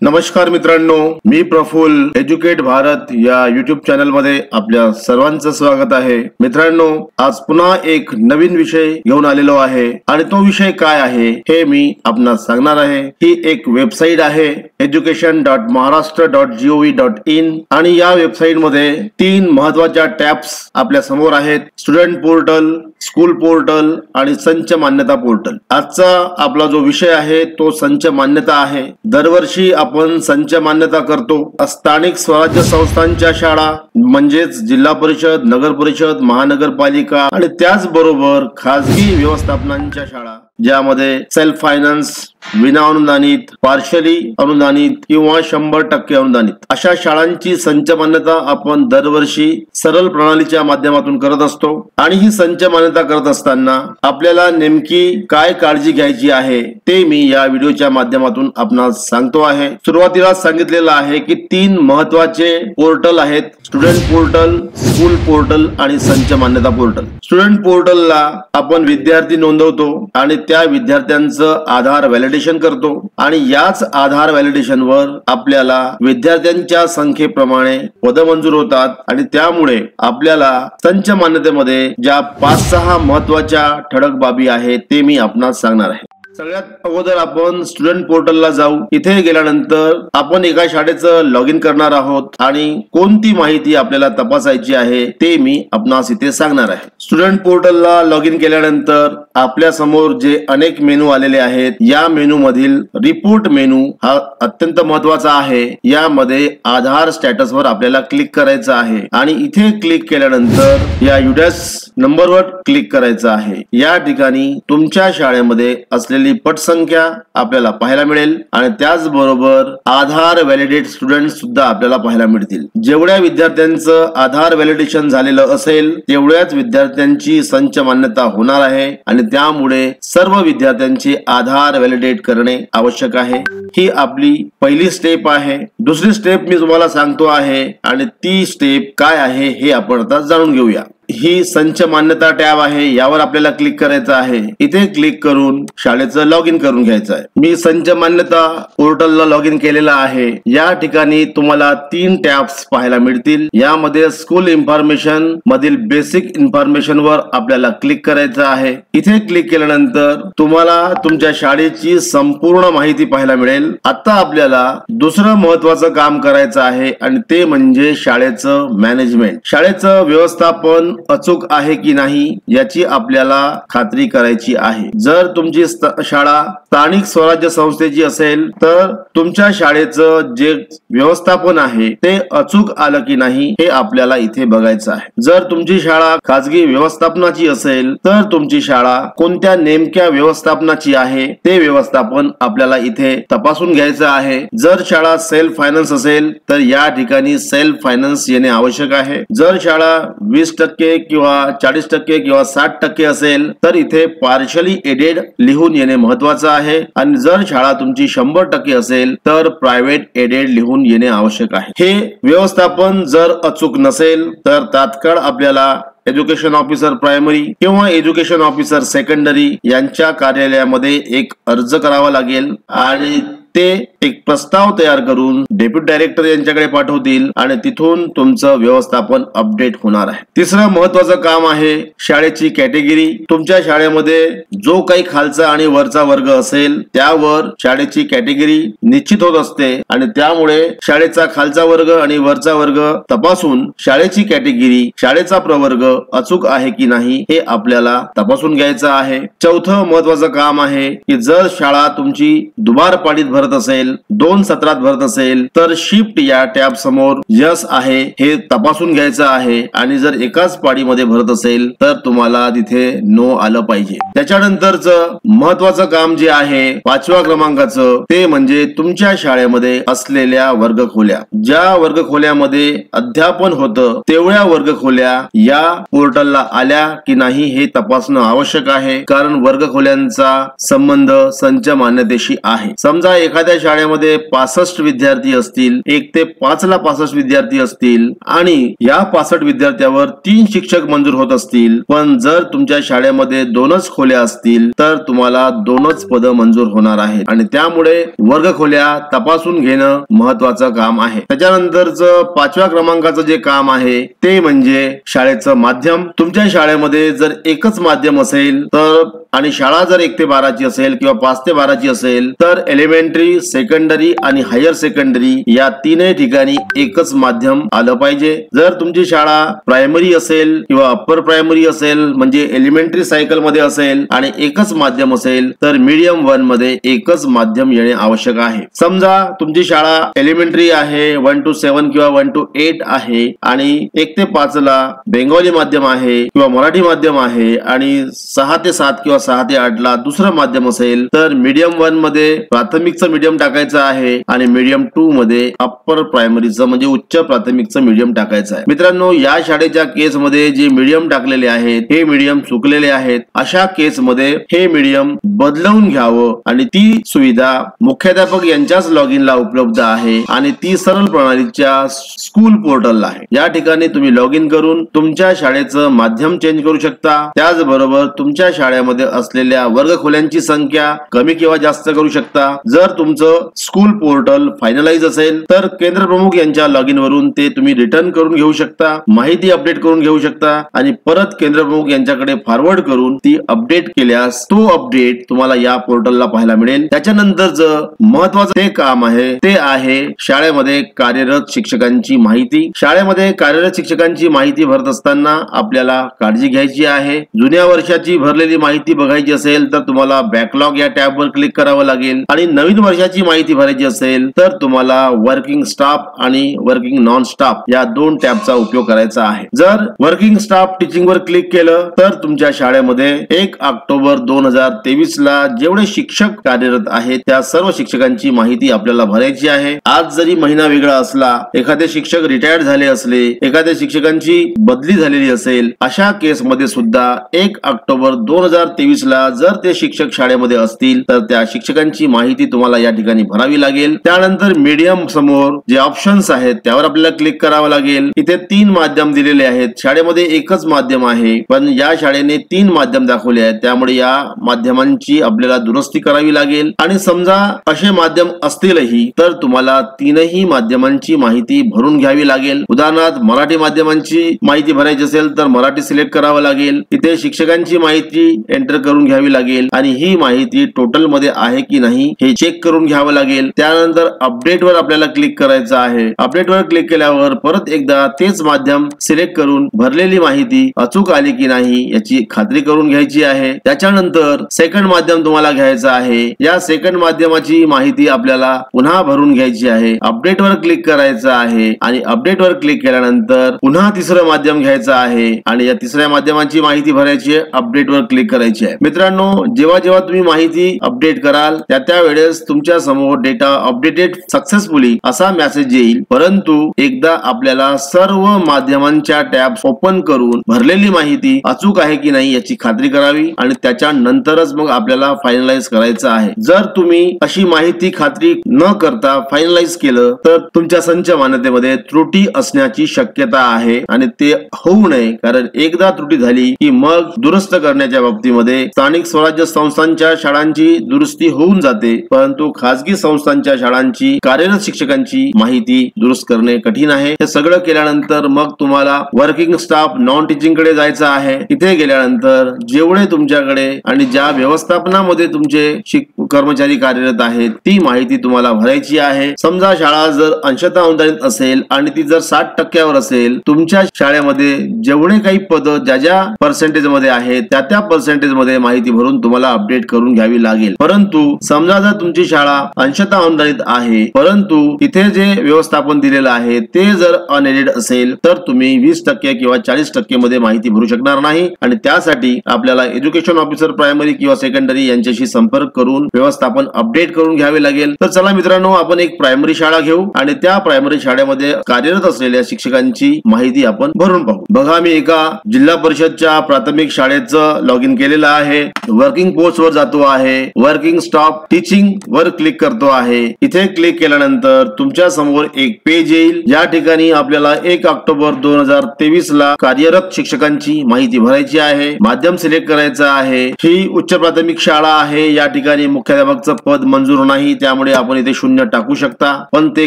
नमस्कार मित्रांनो, मी प्रफुल्ल एज्युकेट भारत या युट्यूब चॅनल मध्ये आपल्या सर्वांचं स्वागत आहे। मित्रांनो, आज पुन्हा एक नवीन विषय घेऊन आलेलो आहे आणि तो विषय काय आहे हे मी आपणास सांगणार आहे। ही एक वेबसाईट आहे education.maharashtra.gov.in आणि या वेबसाईट मध्ये 3 महत्त्वाच्या टॅब्स आपल्या समोर आहेत। स्टुडंट पोर्टल, स्कूल पोर्टल आणि संच मान्यता पोर्टल। आजचा आपला जो विषय आहे तो संच मान्यता आहे। दरवर्षी आपण संच मान्यता करतो। स्थानिक स्वराज्य संस्थांच्या शाळा म्हणजेच जिल्हा परिषद, नगर परिषद, महानगरपालिका आणि त्याचबरोबर खासगी व्यवस्थापनांच्या शाळा ज्यामध्ये सेल्फ फायनान्स, विना अनुदानित, पार्शली अनुदानित किंवा 100% अनुदानित अशा शाळांची संच मान्यता आपण दरवर्षी सरळ प्रणालीच्या माध्यमातून करत असतो। आणि ही संच मान्यता करत असताना आपल्याला नेमकी काय काळजी घ्यायची आहे ते मी या व्हिडिओच्या माध्यमातून आपणास सांगतो आहे। सुरुवातीला सांगितलेलं आहे की 3 महत्त्वाचे पोर्टल आहेत, स्टुडंट पोर्टल, स्कूल पोर्टल आणि संच मान्यता पोर्टल। स्टुडंट पोर्टलला आपण विद्यार्थी नोंदवतो आणि त्या विद्यार्थ्यांचं आधार व्हॅलिडेशन करतो आणि याच आधार व्हॅलिडेशन वर आपल्याला विद्यार्थ्यांच्या संख्येप्रमाणे पद मंजूर होतात आणि त्यामुळे आपल्याला संच मान्यतेमध्ये ज्या 5-6 महत्त्वाच्या ठळक बाबी आहेत ते मी आपणास सांगणार आहे। सगळ्यात अगोदर आपण स्टुडंट पोर्टलला जाऊ। इथे गेल्यानंतर आपण एका शाळेचं लॉग इन करणार आहोत आणि कोणती माहिती आपल्याला तपासायची आहे ते मी आपणास इथे सांगणार आहे। स्टुडंट पोर्टलला लॉग इन केल्यानंतर आपल्या समोर जे अनेक मेनू आलेले आहेत, या मेनू मधील रिपोर्ट मेनू हा अत्यंत महत्त्वाचा आहे। यामध्ये आधार स्टेटस वर आपल्याला क्लिक करायचं आहे आणि इथे क्लिक केल्यानंतर या युडॅस नंबरवर क्लिक करायचं आहे। या ठिकाणी तुमच्या शाळेमध्ये असलेली पटसंख्या आपल्याला पाहायला मिळेल आणि त्याचबरोबर आधार व्हॅलिडेट स्टुडंट सुद्धा आपल्याला पाहायला मिळतील। जेवढ्या विद्यार्थ्यांचं आधार व्हॅलिडेशन झालेलं असेल तेवढ्याच विद्यार्थ्यांची संच मान्यता होणार आहे आणि त्यामुळे सर्व विद्यार्थ्यांचे आधार व्हॅलिडेट करणे आवश्यक आहे। ही आपली पहिली स्टेप आहे। दुसरी स्टेप मी तुम्हाला सांगतो आहे आणि ती स्टेप काय आहे हे आपण आता जाणून घेऊया। ही संच मान्यता टॅब आहे, यावर आपल्याला क्लिक करायचं आहे। इथे क्लिक करून शाळेचं लॉग इन करून घ्यायचं आहे। मी संच मान्यता पोर्टलला लॉग इन केलेला आहे। या ठिकाणी तुम्हाला 3 टॅब्स पाहायला मिळतील। यामध्ये स्कूल इन्फॉर्मेशन मधील बेसिक इन्फॉर्मेशन वर आपल्याला क्लिक करायचं आहे। इथे क्लिक केल्यानंतर तुम्हाला तुमच्या शाळेची संपूर्ण माहिती पाहायला मिळेल। आता आपल्याला दुसरं महत्त्वाचं काम करायचं आहे आणि ते म्हणजे शाळेचं मॅनेजमेंट। शाळेचं व्यवस्थापन अचूक आहे की नाही याची आपल्याला खात्री करायची आहे। जर तुमची शाळा स्थानिक स्वराज्य संस्थेची असेल तर तुमच्या शाळेचं जे व्यवस्थापन आहे ते अचूक आलं की नाही हे आपल्याला इथे बघायचं आहे। जर तुमची शाळा खाजगी व्यवस्थापनाची असेल तर तुमची शाळा कोणत्या नेमक्या व्यवस्थापनाची आहे ते व्यवस्थापन आपल्याला इथे तपासून घ्यायचं आहे। जर शाळा सेल्फ फायनान्स असेल तर या ठिकाणी सेल्फ फायनान्स येणे आवश्यक आहे। जर शाळा 20% किंवा 40% किंवा 60% असेल तर इथे पार्शली एडेड लिहून येणे महत्त्वाचं आहे आणि जर शाळा तुमची 100% असेल तर प्रायव्हेट एडेड लिहून येणे आवश्यक आहे। हे व्यवस्थापन जर अचूक नसेल तर तात्काळ आपल्याला एज्युकेशन ऑफिसर प्रायमरी किंवा एज्युकेशन ऑफिसर सेकंडरी यांच्या कार्यालयामध्ये एक अर्ज करावा लागेल आणि ते एक प्रस्ताव तयार करून डेप्युटी डायरेक्टर यांच्याकडे पाठवतील आणि तिथून तुमचं व्यवस्थापन अपडेट होणार आहे। तिसरं महत्त्वाचं काम आहे शाळेची कॅटेगरी। तुमच्या शाळेमध्ये जो काही खालचा आणि वरचा वर्ग असेल त्यावर शाळेची कॅटेगरी निश्चित होत असते आणि त्यामुळे शाळेचा खालचा वर्ग आणि वरचा वर्ग तपासून शाळेची कॅटेगरी, शाळेचा प्रवर्ग अचूक आहे की नाही हे आपल्याला तपासून घ्यायचं आहे। चौथं महत्त्वाचं काम आहे की जर शाळा तुमची दुबार पाडीत भरत असेल, 2 सत्रात भरत असेल तर शिफ्ट या टॅब समोर यस आहे हे तपासून घ्यायचं आहे आणि जर एकाच पाडीमध्ये भरत असेल तर तुम्हाला तिथे नो आलं पाहिजे। त्याच्यानंतरचं महत्त्वाचं काम जे आहे 5व्या क्रमांकाचं ते म्हणजे तुमच्या शाळेमध्ये असलेल्या वर्गखोल्या। ज्या वर्गखोल्यामध्ये अध्यापन होतं तेवढ्या वर्गखोल्या या पोर्टलला आल्या की नाही हे तपासणं आवश्यक आहे, कारण वर्गखोल्यांचा संबंध संच मान्यतेशी आहे। समजा एखाद्या शाळेमध्ये 65 विद्यार्थी असतील, 1 ते 5 ला 65 विद्यार्थी असतील आणि या 65 विद्यार्थ्यावर 3 शिक्षक मंजूर होत असतील, पण जर तुमच्या शाळेमध्ये 2च खोल्या असतील तर तुम्हाला 2च पद मंजूर होणार आहेत आणि त्यामुळे वर्ग खोल्या तपासून घेणं महत्वाचं काम आहे. त्याच्यानंतरचं 5व्या क्रमांकाचं जे काम आहे ते म्हणजे शाळेचं माध्यम. तुमच्या शाळेमध्ये जर एकच माध्यम असेल तर आणि शाळा जर 1 ते 12 ची असेल किंवा 5 ते 12 ची असेल तर एलिमेंटरी, सेकंडरी आणि हायर सेकंडरी या तीनही ठिकाणी एकच माध्यम आलं पाहिजे. जर तुमची शाळा प्रायमरी असेल किंवा अप्पर प्रायमरी असेल म्हणजे एलिमेंटरी सायकल मध्ये असेल आणि एकच माध्यम असेल तर मीडियम 1 मध्ये एकच माध्यम येणे आवश्यक आहे. समजा तुमची शाळा एलिमेंटरी आहे 1 to 7 किंवा 1 to 8 आहे आणि 1 ते 5 ला बेंगॉली माध्यम आहे किंवा मराठी माध्यम आहे आणि 6 ते 7 किंवा 6 ते 8 ला दुसरं माध्यम असेल तर मीडियम 1 मध्ये प्राथमिकचं मीडियम टाकायचं आहे आणि मीडियम 2 मध्ये अप्पर प्रायमरीचं म्हणजे उच्च प्राथमिकचं मीडियम टाकायचं आहे. मित्रांनो, या शाळेच्या केस मध्ये जे मीडियम टाकलेले आहेत हे मीडियम चुकलेले आहेत. अशा केस मध्ये हे मीडियम बदलवून घ्यावं आणि ती सुविधा मुख्याध्यापक यांच्याच लॉगिन ला उपलब्ध आहे आणि ती सरळ प्रणालीच्या स्कूल पोर्टलला आहे. या ठिकाणी तुम्ही लॉग इन करून तुमच्या शाळेचं माध्यम चेंज करू शकता. त्याचबरोबर तुमच्या शाळेमध्ये असलेल्या वर्ग खोल्यांची संख्या कमी किंवा जास्त करू शकता. जर तुमचं स्कूल पोर्टल फायनलाइज असेल तर केंद्र प्रमुख यांच्या लॉगिन वरून ते तुम्ही रिटर्न करून घेऊ शकता, माहिती अपडेट करून घेऊ शकता आणि परत केंद्र प्रमुख यांच्याकडे फॉरवर्ड करून ती अपडेट केल्यास तो अपडेट तुम्हाला या पोर्टलला पाहायला मिळेल. त्याच्यानंतरचं महत्वाचं ते काम आहे ते आहे शाळेमध्ये कार्यरत शिक्षकांची माहिती. शाळेमध्ये कार्यरत शिक्षकांची माहिती भरत असताना आपल्याला काळजी घ्यायची आहे. जुन्या वर्षाची भरलेली माहिती बघायची असेल तर तुम्हाला बॅकलॉग या टॅबवर क्लिक करावं लागेल आणि नवीन वर्षाची माहिती भरायची असेल तर तुम्हाला वर्किंग स्टाफ आणि वर्किंग नॉन स्टाफ या 2 टॅबचा उपयोग करायचा आहे. जर वर्किंग स्टाफ टीचिंग वर क्लिक केलं तर तुमच्या शाळेमध्ये 1 ऑक्टोबर 2023 ला जेवढे शिक्षक कार्यरत आहेत त्या सर्व शिक्षकांची माहिती आपल्याला भरायची आहे. आज जरी महिना वेगळा असला, एखादे शिक्षक रिटायर्ड झाले असले, एखाद्या शिक्षकांची बदली झालेली असेल, अशा केस मध्ये सुद्धा 1 ऑक्टोबर 2023 ला जर ते शिक्षक शाळेमध्ये असतील तर त्या शिक्षकांची माहिती तुम्हाला या ठिकाणी भरावी लागेल. त्यानंतर मीडियम समोर जे ऑप्शन्स आहेत त्यावर आपल्याला क्लिक करावं लागेल. इथे 3 माध्यम दिलेले आहेत. शाळेमध्ये एकच माध्यम आहे पण या शाळेने 3 माध्यम दाखवले आहेत, त्यामुळे या माध्यमांची आपल्याला दुरुस्ती करावी लागेल. आणि समजा असे माध्यम असतीलही तर तुम्हाला 3ही माध्यमांची माहिती भरून घ्यावी लागेल. उदाहरणार्थ मराठी माध्यमांची माहिती भरायची असेल तर मराठी सिलेक्ट करावं लागेल. इथे शिक्षकांची माहिती एंटर करून घ्यावी लागेल आणि ही माहिती टोटल मध्ये आहे की नाही हे चेक करून घ्यावं लागेल. त्यानंतर अपडेट वर आपल्याला क्लिक करायचं आहे. अपडेट वर क्लिक केल्यावर परत एकदा तेच माध्यम सिलेक्ट करून भरलेली माहिती अचूक आली की नाही याची खात्री करून घ्यायची आहे. त्याच्यानंतर सेकंड माध्यम तुम्हाला घ्यायचं आहे. या सेकंड माध्यमाची माहिती आपल्याला पुन्हा भरून घ्यायची आहे. अपडेट वर क्लिक करायचं आहे आणि अपडेट वर क्लिक केल्यानंतर पुन्हा तिसरं माध्यम घ्यायचं आहे आणि या तिसऱ्या माध्यमाची माहिती भरायची आहे. अपडेट वर क्लिक करायची आहे. मित्रांनो, जेव्हा जेव्हा तुम्ही माहिती अपडेट कराल त्या वेळेस तुमच्या समोर डेटा अपडेटेड सक्सेसफुली असा मेसेज येईल. परंतु एकदा आपल्याला सर्व माध्यमांच्या टॅब ओपन करून भरलेली माहिती अचूक आहे की नाही याची खात्री करावी आणि त्याच्यानंतरच मग आपल्याला फायनलाइज करायचं आहे. जर तुम्ही अशी माहिती खात्री न करता फायनलाइज केलं तर तुमच्या संच मान्यतेमध्ये त्रुटी असण्याची शक्यता आहे आणि ते होऊ नये, कारण एकदा त्रुटी झाली की मग दुरुस्त करण्याच्या बाबतीमध्ये स्थानिक स्वराज्य संस्थांच्या शाळांची दुरुस्ती होऊन जाते, परंतु खासगी संस्थांच्या शाळांची कार्यरत शिक्षकांची माहिती दुरुस्त करणे कठीण आहे. हे सगळं केल्यानंतर मग तुम्हाला वर्किंग स्टाफ नॉन टीचिंग कडे जायचं आहे. इथे गेल्यानंतर जेवढे तुमच्याकडे आणि ज्या व्यवस्थापनामध्ये तुमचे कर्मचारी कार्यरत आहेत ती माहिती तुम्हाला भरायची आहे. समजा शाळा जर अंशतः अनुदानित असेल आणि ती जर 60% असेल, तुमच्या शाळेमध्ये जेवढे काही पद ज्या पर्सेंटेज मध्ये आहेत त्या पर्सेंटेज मध्ये माहिती भरून तुम्हाला अपडेट करून घ्यावी लागेल. परंतु समजा जर तुमची शाळा अंशतः अनुदानित आहे परंतु इथे जे व्यवस्थापन दिलेलं आहे ते जर अनएडेड असेल तर तुम्ही 20% किंवा 40% मध्ये माहिती भरू शकणार नाही आणि त्यासाठी आपल्याला एज्युकेशन ऑफिसर प्रायमरी किंवा सेकंडरी यांच्याशी संपर्क करून व्यवस्थापन अपडेट करून घ्यावे लागेल. तर चला मित्रांनो, आपण एक प्रायमरी शाळा घेऊ आणि त्या प्रायमरी शाळेमध्ये कार्यरत असलेल्या शिक्षकांची माहिती आपण भरून पाहू. बघा, मी एका जिल्हा परिषदच्या प्राथमिक शाळेचं लॉग इन केलेलं आहे. वर्किंग पोस्ट वर जातो आहे. वर्किंग स्टाफ टीचिंग वर क्लिक करतो आहे. इथे क्लिक केल्यानंतर तुमच्या समोर एक पेज येईल. या ठिकाणी आपल्याला 1 ऑक्टोबर 2023 ला कार्यरत शिक्षकांची माहिती भरायची आहे. माध्यम सिलेक्ट करायचं आहे. ही उच्च प्राथमिक शाळा आहे. या ठिकाणी मुख्याध्यापकचं पद मंजूर नाही, त्यामुळे आपण इथे 0 टाकू शकता, पण ते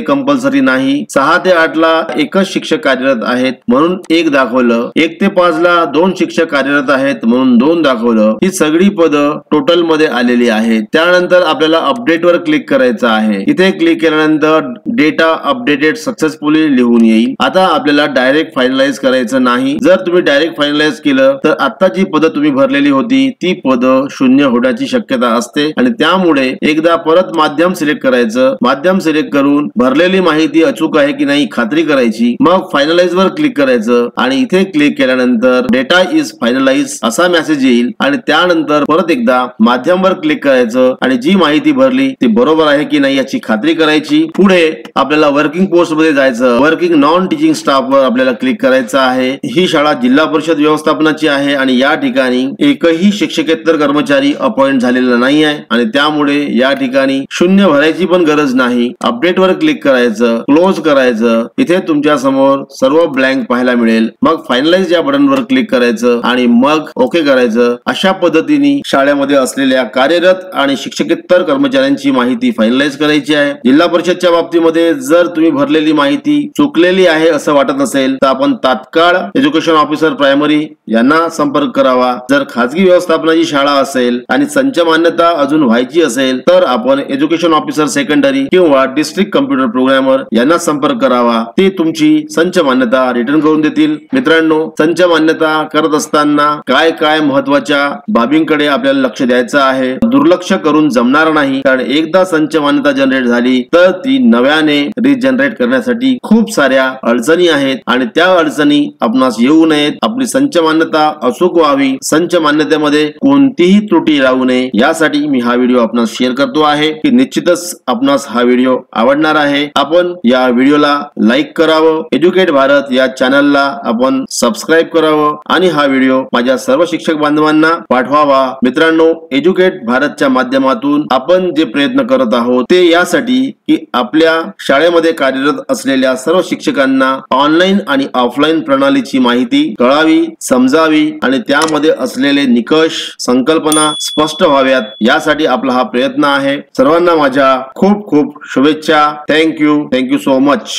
कंपल्सरी नाही. 6 ते 8 ला एकच शिक्षक कार्यरत आहेत म्हणून 1 दाखवलं. 1 ते 5 ला 2 शिक्षक कार्यरत आहेत म्हणून 2 दाखवलं. ही सगळी पदं टोटल मध्ये आलेली आहेत. त्यानंतर आपल्याला अपडेट वर क्लिक करायचं आहे. इथे क्लिक केल्यानंतर डेटा अपडेटेड सक्सेसफुली लिहून येईल. आता आपल्याला डायरेक्ट फायनलाइज करायचं नाही. जर तुम्ही डायरेक्ट फायनलाइज केलं तर आता जी पदं तुम्ही भरलेली होती ती पदं 0 होण्याची शक्यता असते आणि त्यामुळे एकदा परत माध्यम सिलेक्ट करायचं. माध्यम सिलेक्ट करून भरलेली माहिती अचूक आहे की नाही खात्री करायची. मग फायनलाइज वर क्लिक करायचं आणि इथे क्लिक केल्यानंतर डेटा इज फायनलाइज असा मेसेज येईल आणि त्यानंतर परत एकदा माध्यम वर क्लिक करायचं आणि जी माहिती भरली ती बरोबर आहे की नाही याची खात्री करायची. पुढे आपल्याला वर्किंग पोस्ट मध्ये जायचं. वर्किंग नॉन टीचिंग स्टाफ वर आपल्याला क्लिक करायचं आहे. ही शाळा जिल्हा परिषद व्यवस्थापनाची आहे आणि या ठिकाणी एकही शिक्षकेतर कर्मचारी अपॉइंट झालेला नाही आहे आणि त्यामुळे या ठिकाणी 0 भरायची पण गरज नाही. अपडेट वर क्लिक करायचं, क्लोज करायचं. इथे तुमच्या समोर सर्व ब्लँक पाहायला मिळेल. मग फायनलाइज या बटन वर क्लिक करायचं आणि मग ओके करायचं. अशा पद्धतीने शाळेमध्ये असलेल्या कार्यरत आणि शिक्षकेतर कर्मचाऱ्यांची माहिती फायनलाइज करायची आहे. जिल्हा परिषदच्या बाबतीमध्ये जर तुम्ही भरलेली माहिती चुकलेली आहे असं वाटत असेल तर आपण तात्काळ एज्युकेशन ऑफिसर प्रायमरी यांना संपर्क करावा. जर खाजगी व्यवस्थापनाची शाळा असेल आणि संच मान्यता अजून व्हायची असेल तर आपण एज्युकेशन ऑफिसर सेकंडरी किंवा डिस्ट्रिक्ट कम्प्युटर प्रोग्रामर यांना संपर्क करावा. ते तुमची संच मान्यता रिटर्न करून देतील. मित्रांनो, संच मान्यता करत असताना काय काय महत्वाच्या बाबींकडे आपल्याला लक्ष द्यायचं आहे. दुर्लक्ष करून जमणार नाही, कारण एकदा संच मान्यता जनरेट झाली तर ती नव्याने रिजनरेट करण्यासाठी खूप साऱ्या अडचणी आहेत आणि त्या अडचणी आपणास येऊ नयेत. आपली संच मान्यता अचूक व्हावी, संच मान्यतेमध्ये कोणतीही त्रुटी राहू नये यासाठी मी हा व्हिडिओ आपणास शेअर करतो आहे की निश्चितच आपणास हा व्हिडिओ आवडणार आहे. आपण या व्हिडिओला लाईक करावं, एज्युकेट भारत या चॅनलला आपण सबस्क्राईब करावं आणि हा व्हिडिओ माझ्या सर्व शिक्षक बांधवांना पाठवावा. मित्रांनो, एज्युकेट भारतच्या माध्यमातून आपण जे प्रयत्न करत आहोत ते यासाठी की आपल्या शाळेमध्ये कार्यरत असलेल्या सर्व शिक्षकांना ऑनलाईन आणि ऑफलाईन प्रणालीची माहिती कळावी, समजावी आणि त्यामध्ये असलेले निकष, संकल्पना स्पष्ट व्हाव्यात यासाठी आपला हा प्रयत्न आहे. सर्वांना माझ्या खूप खूप शुभेच्छा. Thank you so much.